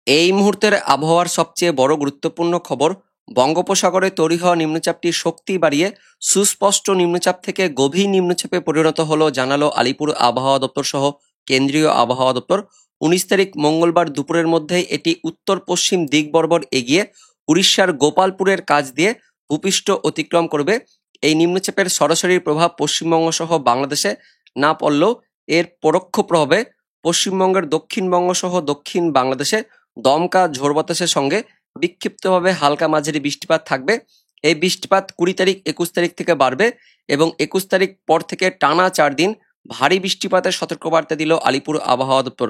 এই মুহূর্তের আবহাওয়ার সবচেয়ে বড় গুরুত্বপূর্ণ খবর, বঙ্গোপসাগরে তৈরি হওয়া নিম্নচাপটি শক্তি বাড়িয়ে সুস্পষ্ট নিম্নচাপ থেকে গভীর নিম্নচাপে পরিণত হলো, জানালো আলিপুর আবহাওয়া দপ্তর সহ কেন্দ্রীয় আবহাওয়া দপ্তর। 19 তারিখ মঙ্গলবার দুপুরের মধ্যেই এটি উত্তর পশ্চিম দিক বরাবর এগিয়ে উড়িষ্যার গোপালপুরের কাছ দিয়ে ভূপৃষ্ঠ অতিক্রম করবে। এই নিম্নচাপের সরাসরি প্রভাব পশ্চিমবঙ্গ সহ বাংলাদেশে না পড়লেও এর পরোক্ষ প্রভাবে পশ্চিমবঙ্গের দক্ষিণবঙ্গ সহ দক্ষিণ বাংলাদেশে দমকা ঝোড়ো বাতাসের সঙ্গে বিক্ষিপ্তভাবে হালকা মাঝারি বৃষ্টিপাত থাকবে। এই বৃষ্টিপাত 20 তারিখ 21 তারিখ থেকে বাড়বে এবং 21 তারিখ পর থেকে টানা 4 দিন ভারী বৃষ্টিপাতের সতর্কবার্তা দিল আলিপুর আবহাওয়া দপ্তর।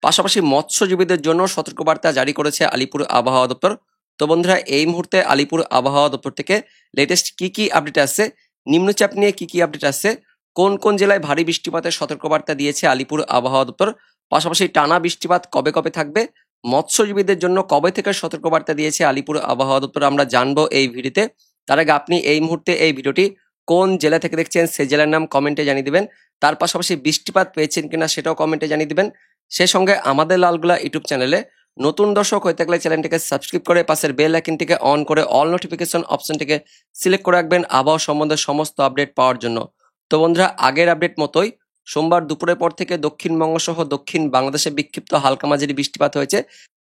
পাশাপাশি মৎস্যজীবীদের জন্য সতর্কবার্তা জারি করেছে আলিপুর আবহাওয়া দপ্তর। তো বন্ধুরা, এই মুহূর্তে আলিপুর আবহাওয়া দপ্তর থেকে লেটেস্ট কি কি আপডেট আসছে, নিম্নচাপ নিয়ে কি কি আপডেট আসছে, কোন কোন জেলায় ভারী বৃষ্টিপাতের সতর্কবার্তা দিয়েছে আলিপুর আবহাওয়া দপ্তর, পাশাপাশি টানা বৃষ্টিপাত কবে কবে থাকবে, মৎস্যজীবীদের জন্য কবে থেকে সতর্কবার্তা দিয়েছে আলিপুর আবহাওয়া দপ্তর, আমরা জানবো এই ভিডিওতে। তার আগে আপনি এই মুহূর্তে এই ভিডিওটি কোন জেলা থেকে দেখছেন সেই জেলার নাম কমেন্টে জানিয়ে দিবেন। তার পাশাপাশি বৃষ্টিপাত পেয়েছেন কিনা সেটাও কমেন্টে জানিয়ে দিবেন। সেই সঙ্গে আমাদের লালগোলা ইউটিউব চ্যানেলে নতুন দর্শক হয়ে থাকলে চ্যানেলটিকে সাবস্ক্রাইব করে পাশের বেল আইকনটিকে অন করে অল নোটিফিকেশন অপশনটিকে সিলেক্ট করে রাখবেন আবহাওয়া সম্বন্ধে সমস্ত আপডেট পাওয়ার জন্য। তো বন্ধুরা, আগের আপডেট মতোই সোমবার দুপুরের পর থেকে দক্ষিণবঙ্গ সহ দক্ষিণ বাংলাদেশে বিক্ষিপ্ত হালকা মাঝারি বৃষ্টিপাত হয়েছে।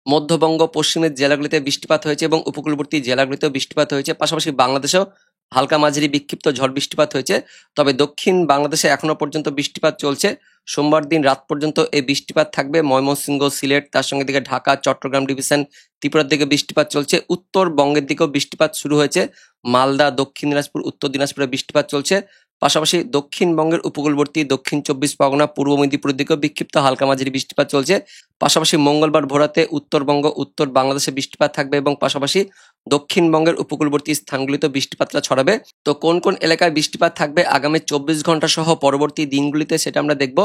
মধ্যবঙ্গ পশ্চিমের জেলাগুলিতে বৃষ্টিপাত হয়েছে এবং উপকূলবর্তী জেলাগুলিতেও বৃষ্টিপাত হয়েছে। পাশাপাশি বাংলাদেশেও হালকা মাঝারি বিক্ষিপ্ত ঝড় বৃষ্টিপাত হয়েছে। তবে দক্ষিণ বাংলাদেশে এখনো পর্যন্ত বৃষ্টিপাত চলছে। সোমবার দিন রাত পর্যন্ত এই বৃষ্টিপাত থাকবে। ময়মনসিংহ, সিলেট, তার সঙ্গে দিকে ঢাকা, চট্টগ্রাম ডিভিশন, ত্রিপুরার দিকে বৃষ্টিপাত চলছে। উত্তরবঙ্গের দিকেও বৃষ্টিপাত শুরু হয়েছে। মালদা, দক্ষিণ দিনাজপুর, উত্তর দিনাজপুরে বৃষ্টিপাত চলছে। পাশাপাশি দক্ষিণবঙ্গের উপকূলবর্তী দক্ষিণ 24 পরগনা, পূর্ব মেদিনীপুরের দিকেও বিক্ষিপ্ত হালকা মাঝারি বৃষ্টিপাত চলছে। পাশাপাশি মঙ্গলবার ভোরাতে উত্তরবঙ্গ, উত্তর বাংলাদেশে বৃষ্টিপাত থাকবে এবং পাশাপাশি দক্ষিণবঙ্গের উপকূলবর্তী স্থানগুলিতে বৃষ্টিপাতটা ছড়াবে। তো কোন কোন এলাকায় বৃষ্টিপাত থাকবে আগামী 24 ঘন্টা সহ পরবর্তী দিনগুলিতে সেটা আমরা দেখব।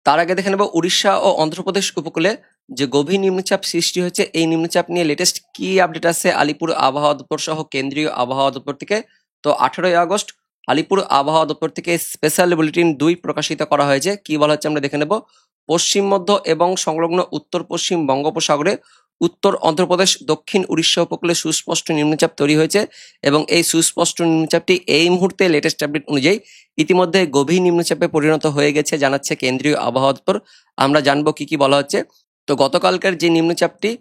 তার আগে দেখে নেব উড়িষ্যা ও অন্ধ্রপ্রদেশ উপকূলে যে গভীর নিম্নচাপ সৃষ্টি হয়েছে, এই নিম্নচাপ নিয়ে লেটেস্ট কি আপডেট আছে আলিপুর আবহাওয়া দপ্তর সহ কেন্দ্রীয় আবহাওয়া দপ্তর থেকে। তো 18 আগস্ট আলিপুর আবহাওয়া দপ্তর থেকে স্পেশাল বুলেটিন 2 প্রকাশিত করা হয়েছে। কি বলা হচ্ছে আমরা দেখে নেব। পশ্চিম মধ্য এবং সংলগ্ন উত্তর পশ্চিম বঙ্গোপসাগরে উত্তর অন্ধ্রপ্রদেশ, দক্ষিণ উড়িষ্যা উপকূলে সুস্পষ্ট নিম্নচাপ তৈরি হয়েছে এবং এই সুস্পষ্ট নিম্নচাপটি এই মুহূর্তে লেটেস্ট আপডেট অনুযায়ী ইতিমধ্যে গভীর নিম্নচাপে পরিণত হয়ে গেছে, জানাচ্ছে কেন্দ্রীয় আবহাওয়া দপ্তর। আমরা জানবো কি কি বলা হচ্ছে। তো গতকালকার যে নিম্নচাপটি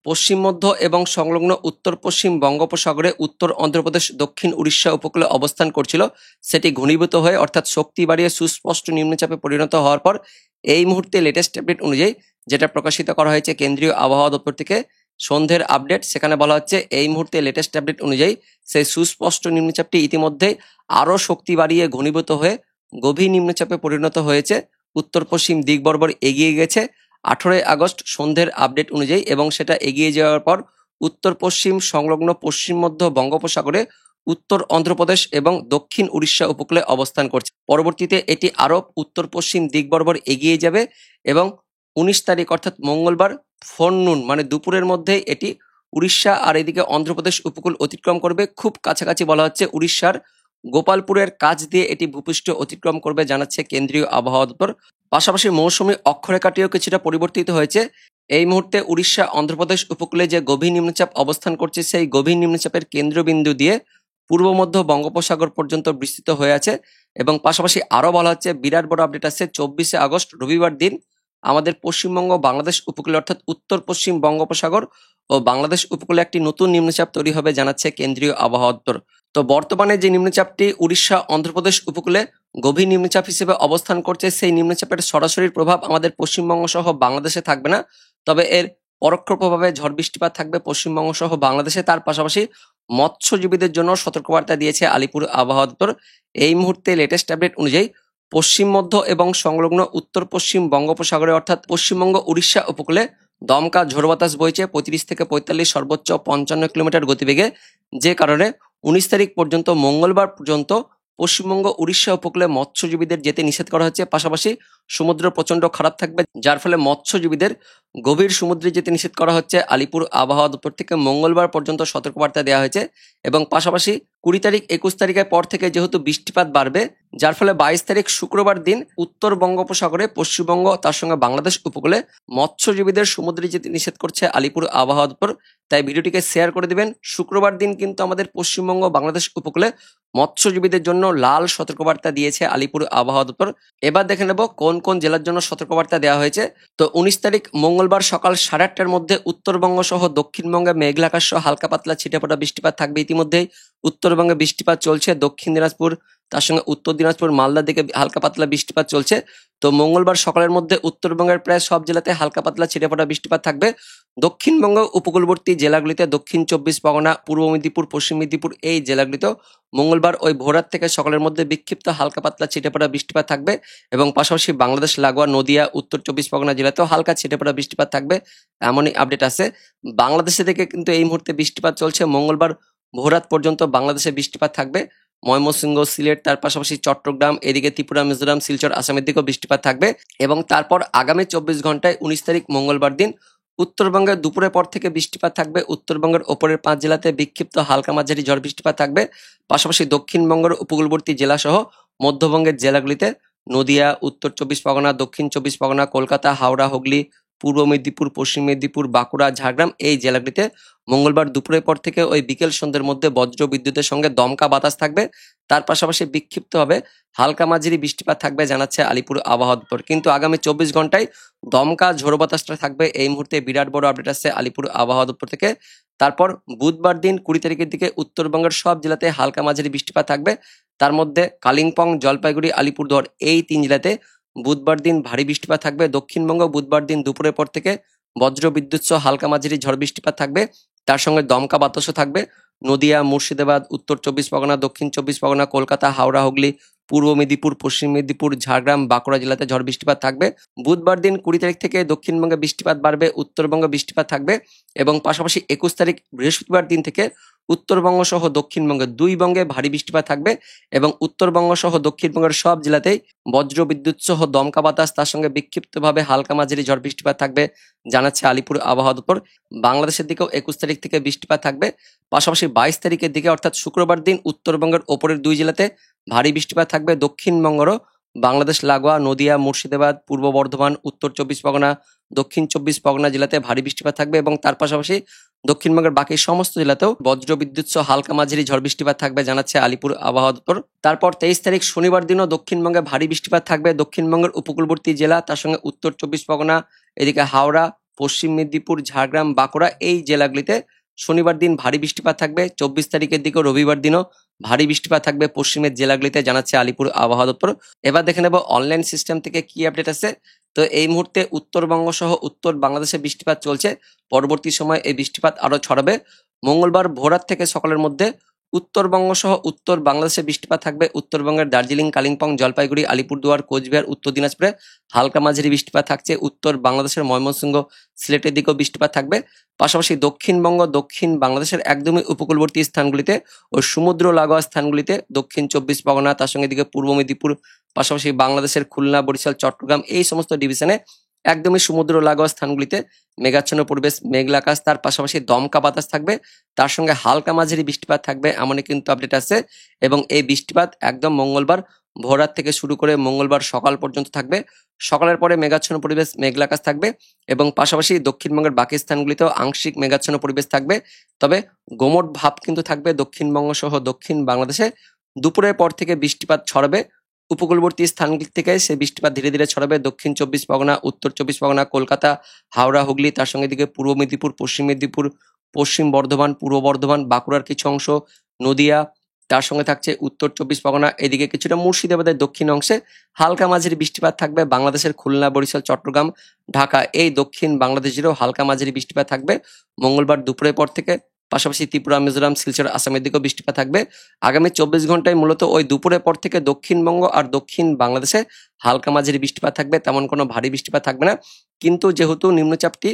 পশ্চিম মধ্য এবং সংলগ্ন উত্তর পশ্চিম বঙ্গোপসাগরে উত্তর অন্ধ্রপ্রদেশ, দক্ষিণ উড়িষ্যা উপকূলে অবস্থান করছিল, সেটি ঘনীভূত হয়ে অর্থাৎ শক্তি বাড়িয়ে সুস্পষ্ট নিম্নচাপে পরিণত হওয়ার পর এই মুহূর্তে লেটেস্ট আপডেট অনুযায়ী যেটা প্রকাশিত করা হয়েছে কেন্দ্রীয় আবহাওয়া দপ্তর থেকে সন্ধ্যের আপডেট, সেখানে বলা হচ্ছে এই মুহূর্তে লেটেস্ট আপডেট অনুযায়ী সেই সুস্পষ্ট নিম্নচাপটি ইতিমধ্যেই আরও শক্তি বাড়িয়ে ঘনীভূত হয়ে গভীর নিম্নচাপে পরিণত হয়েছে, উত্তর পশ্চিম দিক বরাবর এগিয়ে গেছে 18 আগস্ট সন্ধ্যের আপডেট অনুযায়ী এবং সেটা এগিয়ে যাওয়ার পর উত্তর পশ্চিম সংলগ্ন পশ্চিম মধ্য বঙ্গোপসাগরে উত্তর অন্ধ্রপ্রদেশ এবং দক্ষিণ উড়িষ্যা উপকূলে অবস্থান করছে। পরবর্তীতে এটি আরও উত্তর পশ্চিম দিক বরাবর এগিয়ে যাবে এবং 19 তারিখ অর্থাৎ মঙ্গলবার ফোরনুন মানে দুপুরের মধ্যে এটি উড়িষ্যা আর এদিকে অন্ধ্রপ্রদেশ উপকূল অতিক্রম করবে। খুব কাছাকাছি বলা হচ্ছে উড়িষ্যার গোপালপুরের কাছ দিয়ে এটি ভূপৃষ্ঠ অতিক্রম করবে, জানাচ্ছে কেন্দ্রীয় আবহাওয়া দপ্তর। পাশাপাশি মৌসুমী অক্ষরেখাটিও কিছুটা পরিবর্তিত হয়েছে। এই মুহূর্তে উড়িষ্যা অন্ধ্রপ্রদেশ উপকূলে যে গভীর নিম্নচাপ অবস্থান করছে, সেই গভীর নিম্নচাপের কেন্দ্রবিন্দু দিয়ে পূর্ব মধ্য বঙ্গোপসাগর পর্যন্ত বিস্তৃত হয়ে আছে এবং পাশাপাশি আরও বলা হচ্ছে বিরাট বড় আপডেট আছে 24 আগস্ট রবিবার দিন আমাদের পশ্চিমবঙ্গ বাংলাদেশ উপকূলে অর্থাৎ উত্তর পশ্চিম বঙ্গোপসাগর ও বাংলাদেশ উপকূলে একটি নতুন নিম্নচাপ তৈরি হবে, জানাচ্ছে কেন্দ্রীয় আবহাওয়া দপ্তর। তো বর্তমানে যে নিম্নচাপটি উড়িষ্যা অন্ধ্রপ্রদেশ উপকূলে গভীর নিম্নচাপ হিসেবে অবস্থান করছে, সেই নিম্নচাপের সরাসরি প্রভাব আমাদের পশ্চিমবঙ্গ সহ বাংলাদেশে থাকবে না, তবে এর পরোক্ষ প্রভাবে ঝড় বৃষ্টিপাত থাকবে পশ্চিমবঙ্গ সহ বাংলাদেশে। তার পাশাপাশি মৎস্যজীবীদের জন্য সতর্কবার্তা দিয়েছে আলিপুর আবহাওয়া দপ্তর। এই মুহূর্তে লেটেস্ট আপডেট অনুযায়ী পশ্চিম মধ্য এবং সংলগ্ন উত্তর পশ্চিম বঙ্গোপসাগরে অর্থাৎ পশ্চিমবঙ্গ উড়িষ্যা উপকূলে দমকা ঝোড়ো বাতাস বইছে 35 থেকে 45, সর্বোচ্চ 55 কিলোমিটার গতিবেগে, যে কারণে 19 তারিখ পর্যন্ত মঙ্গলবার পর্যন্ত পশ্চিমবঙ্গ উড়িষ্যা উপকূলে মৎস্যজীবীদের যেতে নিষেধ করা হচ্ছে। পাশাপাশি সমুদ্র প্রচন্ড খারাপ থাকবে, যার ফলে মৎস্যজীবীদের গভীর সমুদ্রে যেতে নিষেধ করা হচ্ছে। আলিপুর আবহাওয়া দপ্তর থেকে মঙ্গলবার পর্যন্ত সতর্কবার্তা দেওয়া হয়েছে এবং পাশাপাশি 20 তারিখ 21 তারিখের পর থেকে যেহেতু বৃষ্টিপাত বাড়বে, যার ফলে 22 তারিখ শুক্রবার দিন উত্তর বঙ্গোপসাগরে পশ্চিমবঙ্গ তার সঙ্গে বাংলাদেশ উপকূলে মৎস্যজীবীদের সমুদ্রে যেতে নিষেধ করছে আলিপুর আবহাওয়া দপ্তর। তাই ভিডিওটিকে শেয়ার করে দিবেন। শুক্রবার দিন কিন্তু আমাদের পশ্চিমবঙ্গ বাংলাদেশ উপকূলে মৎস্যজীবীদের জন্য লাল সতর্কবার্তা দিয়েছে আলিপুর আবহাওয়া দপ্তর। এবার দেখে নেব কোন কোন জেলার জন্য সতর্কবার্তা দেওয়া হয়েছে। তো 19 তারিখ মঙ্গলবার সকাল 8:30টার মধ্যে উত্তরবঙ্গ সহ দক্ষিণবঙ্গে মেঘলা আকাশ সহ হালকা পাতলা ছিটেফোঁটা বৃষ্টিপাত থাকবে। ইতিমধ্যেই উত্তরবঙ্গে বৃষ্টিপাত চলছে, দক্ষিণ দিনাজপুর তার সঙ্গে উত্তর দিনাজপুর মালদার দিকে হালকা পাতলা বৃষ্টিপাত চলছে। তো মঙ্গলবার সকালের মধ্যে উত্তরবঙ্গের প্রায় সব জেলাতে হালকা পাতলা ছিটেফোঁটা বৃষ্টিপাত থাকবে। দক্ষিণবঙ্গ উপকূলবর্তী জেলাগুলিতে দক্ষিণ 24 পরগনা, পূর্ব মেদিনীপুর, পশ্চিম মেদিনীপুর এই জেলাগুলিতেও মঙ্গলবার ওই ভোররাত থেকে সকালের মধ্যে বিক্ষিপ্ত হালকা পাতলা ছিটেফোঁটা বৃষ্টিপাত থাকবে এবং পাশাপাশি বাংলাদেশ লাগোয়া নদিয়া, উত্তর 24 পরগনা জেলাতেও হালকা ছিটেফোঁটা বৃষ্টিপাত থাকবে, এমনই আপডেট আছে। বাংলাদেশে থেকে কিন্তু এই মুহূর্তে বৃষ্টিপাত চলছে। মঙ্গলবার ভোররাত পর্যন্ত বাংলাদেশে বৃষ্টিপাত থাকবে। ময়মনসিংহ, সিলেট, তার পাশাপাশি চট্টগ্রাম, এদিকে ত্রিপুরা, মিজোরাম, শিলচর, আসামের দিকেও বৃষ্টিপাত থাকবে এবং তারপর আগামী 24 ঘন্টায় 19 তারিখ মঙ্গলবার দিন উত্তরবঙ্গের দুপুরের পর থেকে বৃষ্টিপাত থাকবে। উত্তরবঙ্গের ওপরের 5 জেলাতে বিক্ষিপ্ত হালকা মাঝারি ঝড় বৃষ্টিপাত থাকবে। পাশাপাশি দক্ষিণবঙ্গের উপকূলবর্তী জেলা সহ মধ্যবঙ্গের জেলাগুলিতে নদিয়া, উত্তর 24 পরগনা, দক্ষিণ 24 পরগনা, কলকাতা, হাওড়া, হুগলি, পূর্ব মেদিনীপুর, পশ্চিম মেদিনীপুর, বাঁকুড়া, ঝাড়গ্রাম এই জেলাগুলিতে মঙ্গলবার দুপুরের পর থেকে ওই বিকেল সন্ধ্যের মধ্যে বজ্র বিদ্যুতের সঙ্গে দমকা বাতাস থাকবে। তার পাশাপাশি বিক্ষিপ্তভাবে হালকা মাঝারি বৃষ্টিপাত থাকবে জানাচ্ছে আলিপুর আবহাওয়া দপ্তর। কিন্তু আগামী 24 ঘন্টায় দমকা ঝোড়ো বাতাসটা থাকবে। এই মুহূর্তে বিরাট বড় আপডেট আসছে আলিপুর আবহাওয়া দপ্তর থেকে। তারপর বুধবার দিন 20 তারিখের দিকে উত্তরবঙ্গের সব জেলাতে হালকা মাঝারি বৃষ্টিপাত থাকবে। তার মধ্যে কালিম্পং, জলপাইগুড়ি, আলিপুরদুয়ার এই 3 জেলাতে বুধবার দিন ভারী বৃষ্টিপাত থাকবে। দক্ষিণবঙ্গ বুধবার দিন দুপুরের পর থেকে বজ্র বিদ্যুৎ সহ হালকা মাঝারি ঝড় বৃষ্টিপাত থাকবে, তার সঙ্গে দমকা বাতাসও থাকবে। নদিয়া, মুর্শিদাবাদ, উত্তর 24 পরগনা, দক্ষিণ 24 পরগনা, কলকাতা, হাওড়া, হুগলি, পূর্ব মেদিনীপুর, পশ্চিম মেদিনীপুর, ঝাড়গ্রাম, বাঁকুড়া জেলাতে ঝড় বৃষ্টিপাত থাকবে। বুধবার দিন 20 তারিখ থেকে দক্ষিণবঙ্গে বৃষ্টিপাত বাড়বে, উত্তরবঙ্গে বৃষ্টিপাত থাকবে এবং পাশাপাশি 21 তারিখ বৃহস্পতিবার দিন থেকে উত্তরবঙ্গ সহ দক্ষিণবঙ্গে 2 বঙ্গে ভারী বৃষ্টিপাত থাকবে এবং উত্তরবঙ্গ সহ দক্ষিণবঙ্গের সব জেলাতেই বজ্র বিদ্যুৎ সহ দমকা বাতাস তার সঙ্গে বিক্ষিপ্তভাবে হালকা মাঝারি ঝড় বৃষ্টিপাত থাকবে জানাচ্ছে আলিপুর আবহাওয়া দপ্তর। বাংলাদেশের দিকেও 21 তারিখ থেকে বৃষ্টিপাত থাকবে। পাশাপাশি 22 তারিখের দিকে অর্থাৎ শুক্রবার দিন উত্তরবঙ্গের ওপরের 2 জেলাতে ভারী বৃষ্টিপাত থাকবে। দক্ষিণবঙ্গেরও বাংলাদেশ লাগোয়া নদিয়া, মুর্শিদাবাদ, পূর্ব বর্ধমান, উত্তর 24 পরগনা, দক্ষিণ 24 পরগনা জেলাতে ভারী বৃষ্টিপাত থাকবে এবং তার পাশাপাশি দক্ষিণবঙ্গের বাকি সমস্ত জেলাতেও বজ্র বিদ্যুৎ সহ হালকা মাঝারি ঝড় বৃষ্টিপাত থাকবে জানাচ্ছে আলিপুর আবহাওয়া দপ্তর। তারপর 23 তারিখ শনিবার দিনও দক্ষিণবঙ্গে ভারী বৃষ্টিপাত থাকবে। দক্ষিণবঙ্গের উপকূলবর্তী জেলা তার সঙ্গে উত্তর 24 পরগনা, এদিকে হাওড়া, পশ্চিম মেদিনীপুর, ঝাড়গ্রাম, বাঁকুড়া এই জেলাগুলিতে শনিবার দিন ভারী বৃষ্টিপাত থাকবে। 24 তারিখের দিকেও রবিবার দিনও ভারী বৃষ্টিপাত থাকবে পশ্চিমের জেলাগুলিতে জানাচ্ছে আলিপুর আবহাওয়া দপ্তর। এবার দেখে নেব অনলাইন সিস্টেম থেকে কি আপডেট আছে। তো এই মুহূর্তে উত্তরবঙ্গ সহ উত্তর বাংলাদেশে বৃষ্টিপাত চলছে। পরবর্তী সময় এই বৃষ্টিপাত আরো ছড়াবে। মঙ্গলবার ভোররাত থেকে সকালের মধ্যে উত্তরবঙ্গ সহ উত্তর বাংলাদেশে বৃষ্টিপাত থাকবে। উত্তরবঙ্গের দার্জিলিং, কালিম্পং, জলপাইগুড়ি, আলিপুরদুয়ার, কোচবিহার, উত্তর দিনাজপুরে হালকা মাঝারি বৃষ্টিপাত থাকছে। উত্তর বাংলাদেশের ময়মনসিংহ, সিলেটের দিকেও বৃষ্টিপাত থাকবে। পাশাপাশি দক্ষিণবঙ্গ, দক্ষিণ বাংলাদেশের একদমই উপকূলবর্তী স্থানগুলিতে ও সমুদ্র লাগোয়া স্থানগুলিতে দক্ষিণ 24 পরগনা তার সঙ্গে দিকে পূর্ব মেদিনীপুর, পাশাপাশি বাংলাদেশের খুলনা, বরিশাল, চট্টগ্রাম এই সমস্ত ডিভিশনে একদমই সমুদ্র লাগোয়া স্থানগুলিতে মেঘাচ্ছন্ন পরিবেশ, মেঘলা আকাশ, তার পাশাপাশি দমকা বাতাস থাকবে, তার সঙ্গে হালকা মাঝারি বৃষ্টিপাত থাকবে এমনই কিন্তু আপডেট আছে। এবং এই বৃষ্টিপাত একদম মঙ্গলবার ভোররাত থেকে শুরু করে মঙ্গলবার সকাল পর্যন্ত থাকবে। সকালের পরে মেঘাচ্ছন্ন পরিবেশ, মেঘলা আকাশ থাকবে এবং পাশাপাশি দক্ষিণবঙ্গের বাকি স্থানগুলিতেও আংশিক মেঘাচ্ছন্ন পরিবেশ থাকবে। তবে গোমট ভাব কিন্তু থাকবে দক্ষিণবঙ্গ সহ দক্ষিণ বাংলাদেশে। দুপুরের পর থেকে বৃষ্টিপাত ছড়াবে উপকূলবর্তী স্থানগুলি থেকে। সেই বৃষ্টিপাত ধীরে ধীরে ছড়াবে দক্ষিণ 24 পরগনা, উত্তর 24 পরগনা, কলকাতা, হাওড়া, হুগলি, তার সঙ্গে দিকে পূর্ব মেদিনীপুর, পশ্চিম মেদিনীপুর, পশ্চিম বর্ধমান, পূর্ব বর্ধমান, বাঁকুড়ার কিছু অংশ, নদিয়া, তার সঙ্গে থাকছে উত্তর 24 পরগনা, এদিকে কিছুটা মুর্শিদাবাদের দক্ষিণ অংশে হালকা মাঝারি বৃষ্টিপাত থাকবে। বাংলাদেশের খুলনা, বরিশাল, চট্টগ্রাম, ঢাকা এই দক্ষিণ বাংলাদেশেরও হালকা মাঝারি বৃষ্টিপাত থাকবে মঙ্গলবার দুপুরের পর থেকে। পাশাপাশি ত্রিপুরা, মিজোরাম, শিলচর, আসামের দিকেও বৃষ্টিপাত থাকবে। আগামী 24 ঘন্টায় মূলত ওই দুপুরের পর থেকে দক্ষিণবঙ্গ আর দক্ষিণ বাংলাদেশে হালকা মাঝারি বৃষ্টিপাত থাকবে, তেমন কোনো ভারী বৃষ্টিপাত থাকবে না। কিন্তু যেহেতু নিম্নচাপটি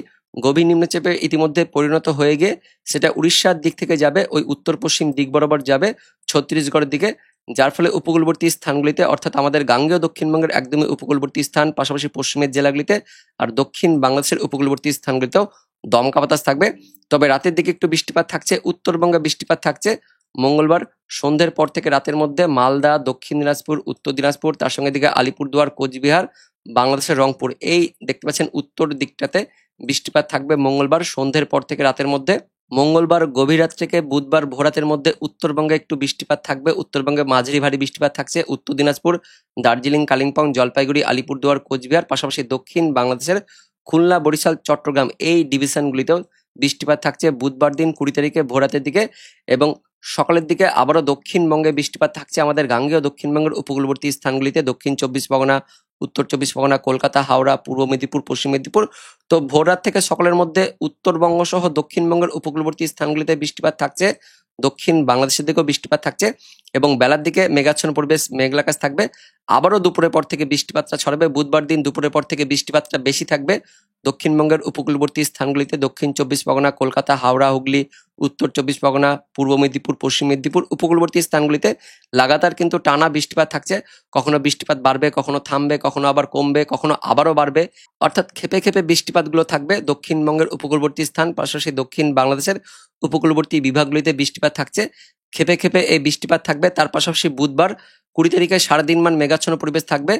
গভীর নিম্নচাপে ইতিমধ্যে পরিণত হয়ে গিয়ে সেটা উড়িষ্যার দিক থেকে যাবে, ওই উত্তর পশ্চিম দিক বরাবর যাবে ছত্তিশগড়ের দিকে, যার ফলে উপকূলবর্তী স্থানগুলিতে অর্থাৎ আমাদের গাঙ্গেয় দক্ষিণবঙ্গের একদমই উপকূলবর্তী স্থান, পাশাপাশি পশ্চিমের জেলাগুলিতে আর দক্ষিণ বাংলাদেশের উপকূলবর্তী স্থানগুলিতেও দমকা বাতাস থাকবে। তবে রাতের দিকে একটু বৃষ্টিপাত থাকছে, উত্তরবঙ্গে বৃষ্টিপাত থাকছে, মঙ্গলবার সন্ধ্যের পর থেকে রাতের মধ্যে মালদা, দক্ষিণ দিনাজপুর, উত্তর দিনাজপুর, তার সঙ্গে দিকে আলিপুরদুয়ার, কোচবিহার, বাংলাদেশের রংপুর, এই দেখতে পাচ্ছেন উত্তর দিকটাতে বৃষ্টিপাত থাকবে মঙ্গলবার সন্ধ্যের পর থেকে রাতের মধ্যে। মঙ্গলবার গভীর রাত থেকে বুধবার ভোরাতের মধ্যে উত্তরবঙ্গে একটু বৃষ্টিপাত থাকবে, উত্তরবঙ্গে মাঝারি ভারী বৃষ্টিপাত থাকছে উত্তর দিনাজপুর, দার্জিলিং, কালিম্পং, জলপাইগুড়ি, আলিপুরদুয়ার, কোচবিহার, পাশাপাশি দক্ষিণ বাংলাদেশের খুলনা, বরিশাল, চট্টগ্রাম এই ডিভিশনগুলিতেও বৃষ্টিপাত থাকছে বুধবার দিন 20 তারিখে ভোরাতের দিকে। এবং সকালের দিকে আবারও দক্ষিণবঙ্গে বৃষ্টিপাত থাকছে আমাদের গাঙ্গেয় দক্ষিণবঙ্গের উপকূলবর্তী স্থানগুলিতে, দক্ষিণ 24 পরগনা, উত্তর 24 পরগনা, কলকাতা, হাওড়া, পূর্ব মেদিনীপুর, পশ্চিম মেদিনীপুর। তো ভোররাত থেকে সকালের মধ্যে উত্তরবঙ্গ সহ দক্ষিণবঙ্গের উপকূলবর্তী স্থানগুলিতে বৃষ্টিপাত থাকছে, দক্ষিণ বাংলাদেশের দিকেও বৃষ্টিপাত থাকছে এবং বেলার দিকে মেঘাচ্ছন্ন পরিবেশ, মেঘলা আকাশ থাকবে। আবারও দুপুরের পর থেকে বৃষ্টিপাতটা ছড়াবে, বুধবার দিন দুপুরের পর থেকে বৃষ্টিপাতটা বেশি থাকবে দক্ষিণবঙ্গের উপকূলবর্তী স্থানগুলিতে, দক্ষিণ 24 পরগনা, কলকাতা, হাওড়া, হুগলি, উত্তর 24 পরগনা, পূর্ব মেদিনীপুর, পশ্চিম মেদিনীপুর উপকূলবর্তী স্থানগুলিতে লাগাতার কিন্তু টানা বৃষ্টিপাত থাকছে। কখনো বৃষ্টিপাত বাড়বে, কখনো থামবে, কখনো আবার কমবে, কখনো আবারও বাড়বে, অর্থাৎ খেপে খেপে বৃষ্টিপাতগুলো থাকবে দক্ষিণবঙ্গের উপকূলবর্তী স্থান, পাশাপাশি দক্ষিণ বাংলাদেশের উপকূলবর্তী বিভাগগুলিতে বৃষ্টিপাত থাকছে, খেপে খেপে এই বৃষ্টিপাত থাকবে। তার পাশাপাশি বুধবার 20 তারিখে সারাদিন মান মেঘাচ্ছন্ন পরিবেশ থাকবে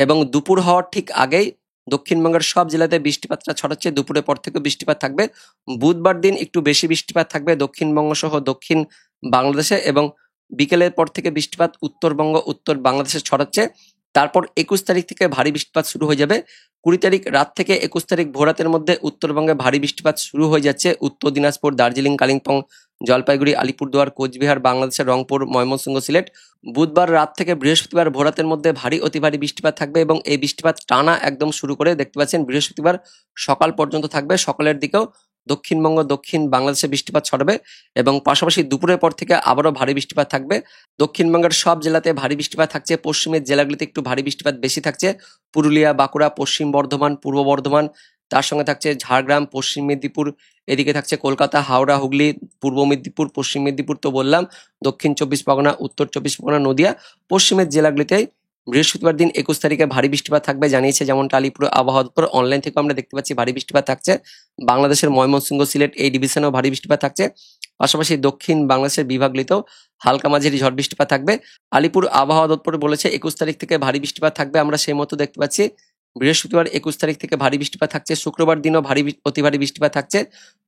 এবং দুপুর হওয়ার ঠিক আগেই দক্ষিণবঙ্গের সব জেলাতে বৃষ্টিপাতটা ছড়াচ্ছে, দুপুরের পর থেকে বৃষ্টিপাত থাকবে। বুধবার দিন একটু বেশি বৃষ্টিপাত থাকবে দক্ষিণবঙ্গ সহ দক্ষিণ বাংলাদেশে এবং বিকেলের পর থেকে বৃষ্টিপাত উত্তরবঙ্গ, উত্তর বাংলাদেশে ছড়াচ্ছে। তারপর 21 তারিখ থেকে ভারী বৃষ্টিপাত শুরু হয়ে যাবে। 20 তারিখ রাত থেকে 21 তারিখ ভোরাতের মধ্যে উত্তরবঙ্গে ভারী বৃষ্টিপাত শুরু হয়ে যাচ্ছে, উত্তর দিনাজপুর, দার্জিলিং, কালিম্পং, জলপাইগুড়ি, আলিপুরদুয়ার, কোচবিহার, বাংলাদেশের রংপুর, ময়মনসিংহ, সিলেট। বুধবার রাত থেকে বৃহস্পতিবার ভোরাতের মধ্যে ভারী অতি ভারী বৃষ্টিপাত থাকবে এবং এই বৃষ্টিপাত টানা একদম শুরু করে দেখতে পাচ্ছেন বৃহস্পতিবার সকাল পর্যন্ত থাকবে। সকালের দিকেও দক্ষিণবঙ্গ, দক্ষিণ বাংলাদেশে বৃষ্টিপাত ছড়াবে এবং পাশাপাশি দুপুরের পর থেকে আবারও ভারী বৃষ্টিপাত থাকবে। দক্ষিণবঙ্গের সব জেলাতে ভারী বৃষ্টিপাত থাকছে, পশ্চিমের জেলাগুলিতে একটু ভারী বৃষ্টিপাত বেশি থাকছে, পুরুলিয়া, বাঁকুড়া, পশ্চিম বর্ধমান, পূর্ব বর্ধমান, তার সঙ্গে থাকছে ঝাড়গ্রাম, পশ্চিম মেদিনীপুর, এদিকে থাকছে কলকাতা, হাওড়া, হুগলি, পূর্ব মেদিনীপুর, পশ্চিম মেদিনীপুর তো বললাম, দক্ষিণ 24 পরগনা, উত্তর 24 পরগনা, নদিয়া, পশ্চিমের জেলাগুলিতে বৃহস্পতিবার দিন 21 তারিখে ভারী বৃষ্টিপাত থাকবে জানিয়েছে যেমনটা আলিপুর আবহাওয়া দপ্তর। অনলাইন থেকে আমরা দেখতে পাচ্ছি ভারী বৃষ্টিপাত থাকছে, বাংলাদেশের ময়মনসিংহ, সিলেট এই ডিভিশনেও ভারী বৃষ্টিপাত থাকছে, পাশাপাশি দক্ষিণ বাংলাদেশের বিভাগগুলিতেও হালকা মাঝারি ঝড় বৃষ্টিপাত থাকবে। আলিপুর আবহাওয়া দপ্তর বলেছে 21 তারিখ থেকে ভারী বৃষ্টিপাত থাকবে, আমরা সেই মতো দেখতে পাচ্ছি বৃহস্পতিবার 21 তারিখ থেকে ভারী বৃষ্টিপাত থাকছে, শুক্রবার দিনও অতি ভারী বৃষ্টিপাত থাকছে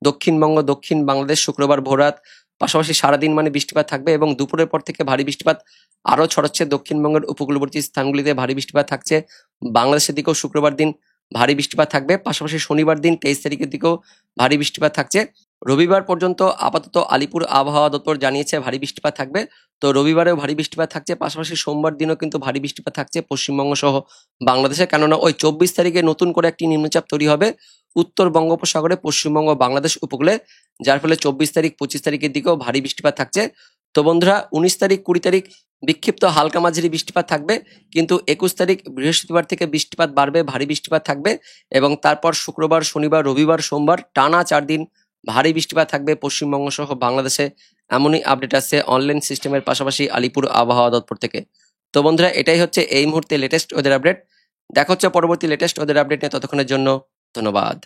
দক্ষিণবঙ্গ, দক্ষিণ বাংলাদেশ শুক্রবার ভোররাত, পাশাপাশি সারাদিন মানে বৃষ্টিপাত থাকবে এবং দুপুরের পর থেকে ভারী বৃষ্টিপাত আরও ছড়াচ্ছে দক্ষিণবঙ্গের উপকূলবর্তী স্থানগুলিতে ভারী বৃষ্টিপাত থাকছে, বাংলাদেশের দিকেও শুক্রবার দিন ভারী বৃষ্টিপাত থাকবে, পাশাপাশি শনিবার দিন 23 তারিখের দিকেও ভারী বৃষ্টিপাত থাকছে। রবিবার পর্যন্ত আপাতত আলিপুর আবহাওয়া দপ্তর জানিয়েছে ভারী বৃষ্টিপাত থাকবে, তো রবিবারেও ভারী বৃষ্টিপাত থাকছে, পাশাপাশি সোমবার দিনও কিন্তু ভারী বৃষ্টিপাত থাকছে পশ্চিমবঙ্গ সহ বাংলাদেশে, কেননা ওই 24 তারিখে নতুন করে একটি নিম্নচাপ তৈরি হবে উত্তর বঙ্গোপসাগরে পশ্চিমবঙ্গ বাংলাদেশ উপকূলে, যার ফলে 24 তারিখ 25 তারিখের দিকেও ভারী বৃষ্টিপাত থাকছে। তো বন্ধুরা 19 তারিখ 20 তারিখ বিক্ষিপ্ত হালকা মাঝারি বৃষ্টিপাত থাকবে, কিন্তু 21 তারিখ বৃহস্পতিবার থেকে বৃষ্টিপাত বাড়বে, ভারী বৃষ্টিপাত থাকবে এবং তারপর শুক্রবার, শনিবার, রবিবার, সোমবার টানা 4 দিন ভারী বৃষ্টিপাত থাকবে পশ্চিমবঙ্গ সহ বাংলাদেশে। এমনই আপডেট আসছে অনলাইন সিস্টেমের পাশাপাশি আলিপুর আবহাওয়া দপ্তর থেকে। তো বন্ধুরা এটাই হচ্ছে এই মুহূর্তে লেটেস্ট ওয়েদার আপডেট। দেখা হচ্ছে পরবর্তী লেটেস্ট ওয়েদার আপডেট নিয়ে, ততক্ষণের জন্য ধন্যবাদ।